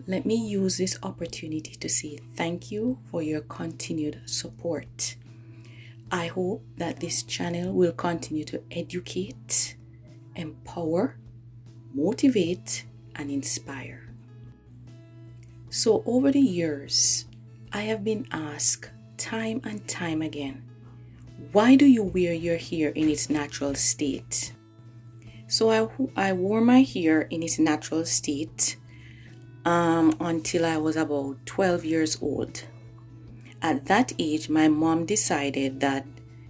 Let me use this opportunity to say thank you for your continued support. I hope that this channel will continue to educate, empower, motivate, and inspire. So over the years, I have been asked time and time again, why do you wear your hair in its natural state? So I wore my hair in its natural state until I was about 12 years old. At that age, my mom decided that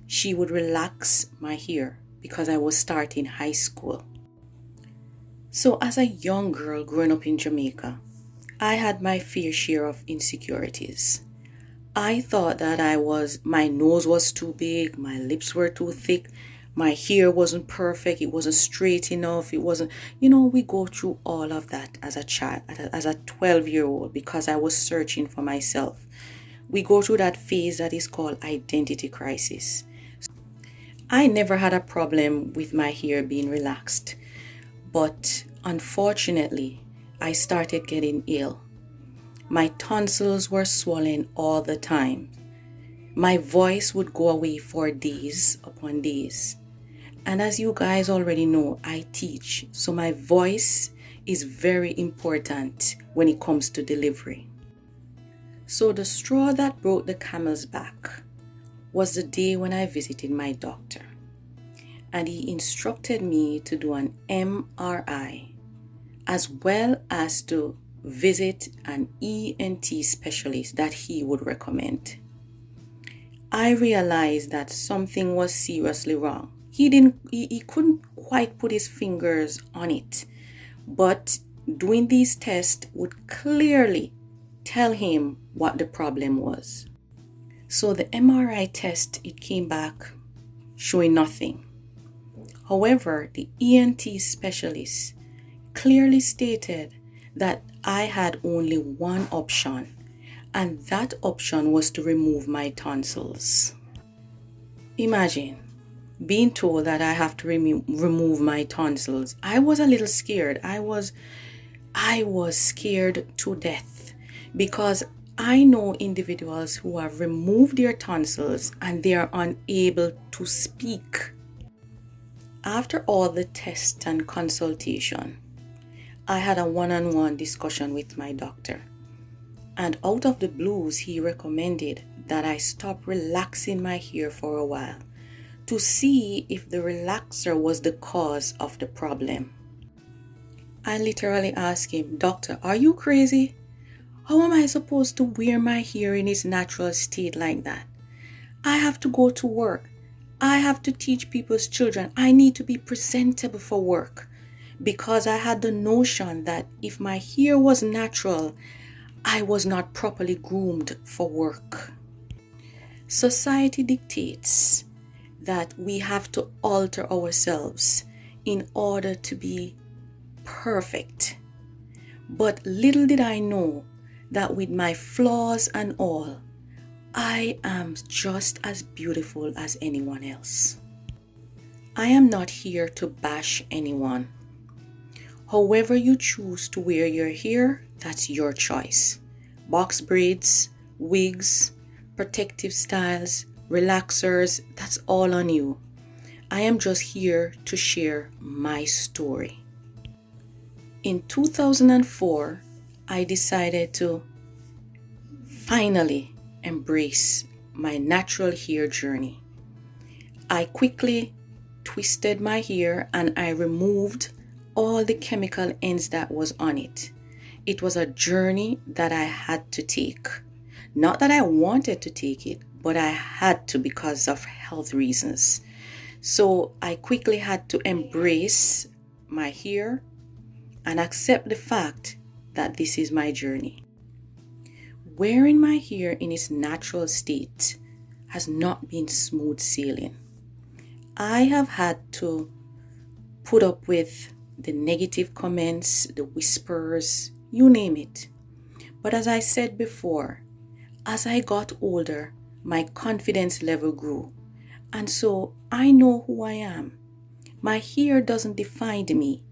she would relax my hair because I was starting high school. So as a young girl growing up in Jamaica, I had my fair share of insecurities. I thought that my nose was too big, my lips were too thick, my hair wasn't perfect, it wasn't straight enough, it wasn't, we go through all of that as a child, as a 12-year-old, because I was searching for myself. We go through that phase that is called identity crisis. I never had a problem with my hair being relaxed, but unfortunately, I started getting ill. My tonsils were swollen all the time. My voice would go away for days upon days. And as you guys already know, I teach, so my voice is very important when it comes to delivery. So the straw that broke the camel's back was the day when I visited my doctor, and he instructed me to do an MRI as well as to visit an ENT specialist that he would recommend. I realized that something was seriously wrong. He couldn't quite put his fingers on it, but doing these tests would clearly tell him what the problem was. So the MRI test, it came back showing nothing. However, the ENT specialist clearly stated that I had only one option, and that option was to remove my tonsils. Imagine being told that I have to remove my tonsils. I was a little scared. I was scared to death, because I know individuals who have removed their tonsils and they are unable to speak. After all the tests and consultation, I had a one-on-one discussion with my doctor, and out of the blues, he recommended that I stop relaxing my hair for a while to see if the relaxer was the cause of the problem. I literally asked him, "Doctor, are you crazy? How am I supposed to wear my hair in its natural state like that? I have to go to work. I have to teach people's children. I need to be presentable for work." Because I had the notion that if my hair was natural, I was not properly groomed for work. Society dictates that we have to alter ourselves in order to be perfect. But little did I know that with my flaws and all, I am just as beautiful as anyone else. I am not here to bash anyone. However you choose to wear your hair, that's your choice. Box braids, wigs, protective styles, relaxers, that's all on you. I am just here to share my story. In 2004, I decided to finally embrace my natural hair journey. I quickly twisted my hair and I removed all the chemical ends that was on it. It was a journey that I had to take. Not that I wanted to take it, but I had to because of health reasons. So I quickly had to embrace my hair and accept the fact that this is my journey. Wearing my hair in its natural state has not been smooth sailing. I have had to put up with the negative comments, the whispers, you name it. But as I said before, as I got older, my confidence level grew. And so I know who I am. My hair doesn't define me.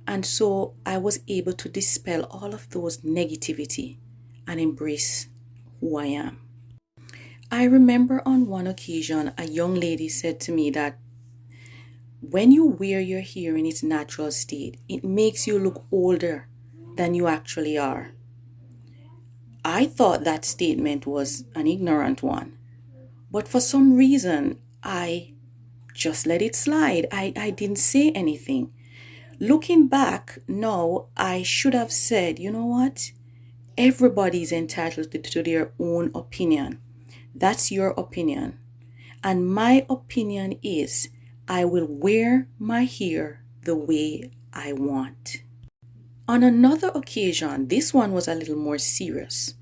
And so I was able to dispel all of those negativity and embrace who I am. I remember on one occasion, a young lady said to me that when you wear your hair in its natural state, it makes you look older than you actually are. I thought that statement was an ignorant one, but for some reason, I just let it slide. I didn't say anything. Looking back now, I should have said, you know what? Everybody is entitled to their own opinion. That's your opinion. And my opinion is I will wear my hair the way I want. On another occasion, this one was a little more serious.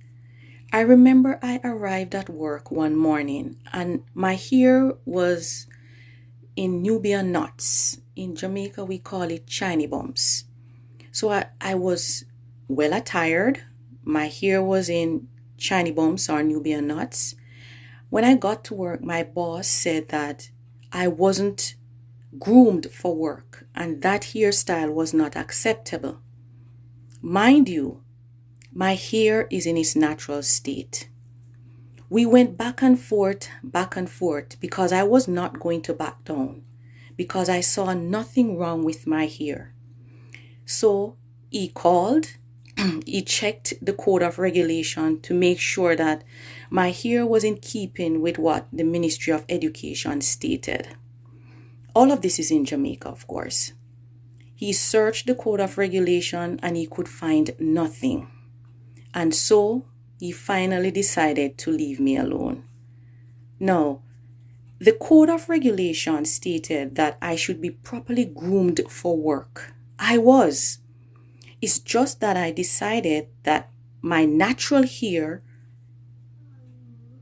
I remember I arrived at work one morning and my hair was in Nubian knots. In Jamaica, we call it shiny bumps. So I was well attired. My hair was in shiny bumps or Nubian knots. When I got to work, my boss said that I wasn't groomed for work and that hairstyle was not acceptable. Mind you, my hair is in its natural state. We went back and forth, because I was not going to back down, because I saw nothing wrong with my hair. So he called, he checked the code of regulation to make sure that my hair was in keeping with what the Ministry of Education stated. All of this is in Jamaica, of course. He searched the code of regulation and he could find nothing. And so he finally decided to leave me alone. Now, the code of regulation stated that I should be properly groomed for work. I was. It's just that I decided that my natural hair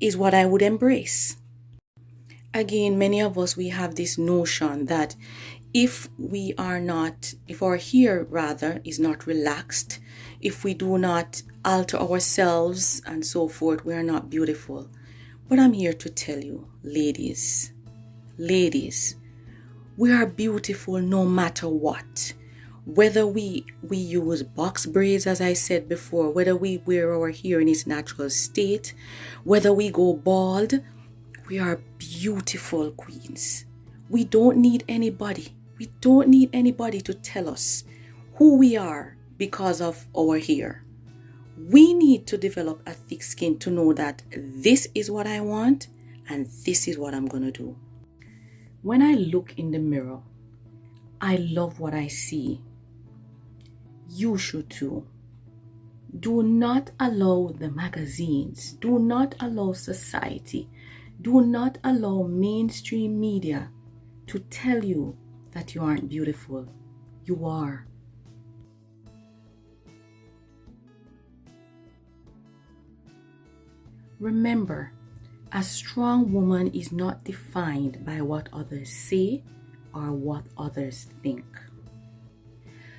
is what I would embrace. Again, many of us, we have this notion that if our hair rather is not relaxed, if we do not alter ourselves and so forth, we are not beautiful. But I'm here to tell you, ladies, we are beautiful no matter what. Whether we use box braids, as I said before, whether we wear our hair in its natural state, whether we go bald, we are beautiful queens. We don't need anybody. We don't need anybody to tell us who we are because of our hair. We need to develop a thick skin to know that this is what I want and this is what I'm going to do. When I look in the mirror, I love what I see. You should too. Do not allow the magazines, do not allow society, do not allow mainstream media to tell you that you aren't beautiful. You are. Remember, a strong woman is not defined by what others say or what others think.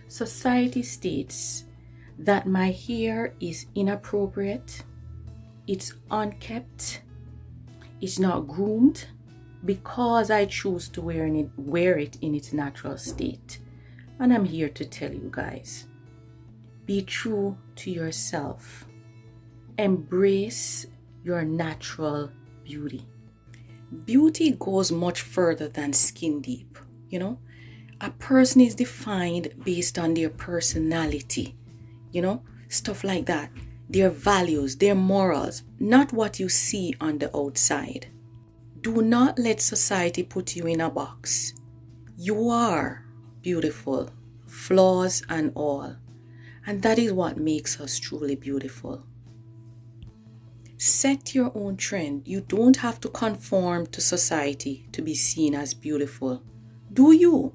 Society states that my hair is inappropriate, it's unkept, it's not groomed because I choose to wear it in its natural state. And I'm here to tell you guys, be true to yourself. Embrace your natural beauty. Beauty goes much further than skin deep, A person is defined based on their personality, stuff like that. Their values, their morals, not what you see on the outside. Do not let society put you in a box. You are beautiful, flaws and all. And that is what makes us truly beautiful. Set your own trend. You don't have to conform to society to be seen as beautiful. Do you?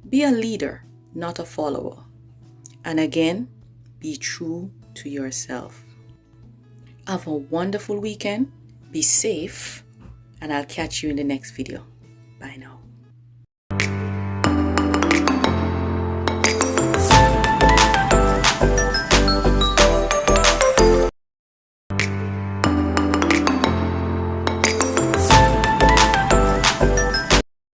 Be a leader, not a follower. And again, be true to yourself. Have a wonderful weekend. Be safe. And I'll catch you in the next video. Bye now.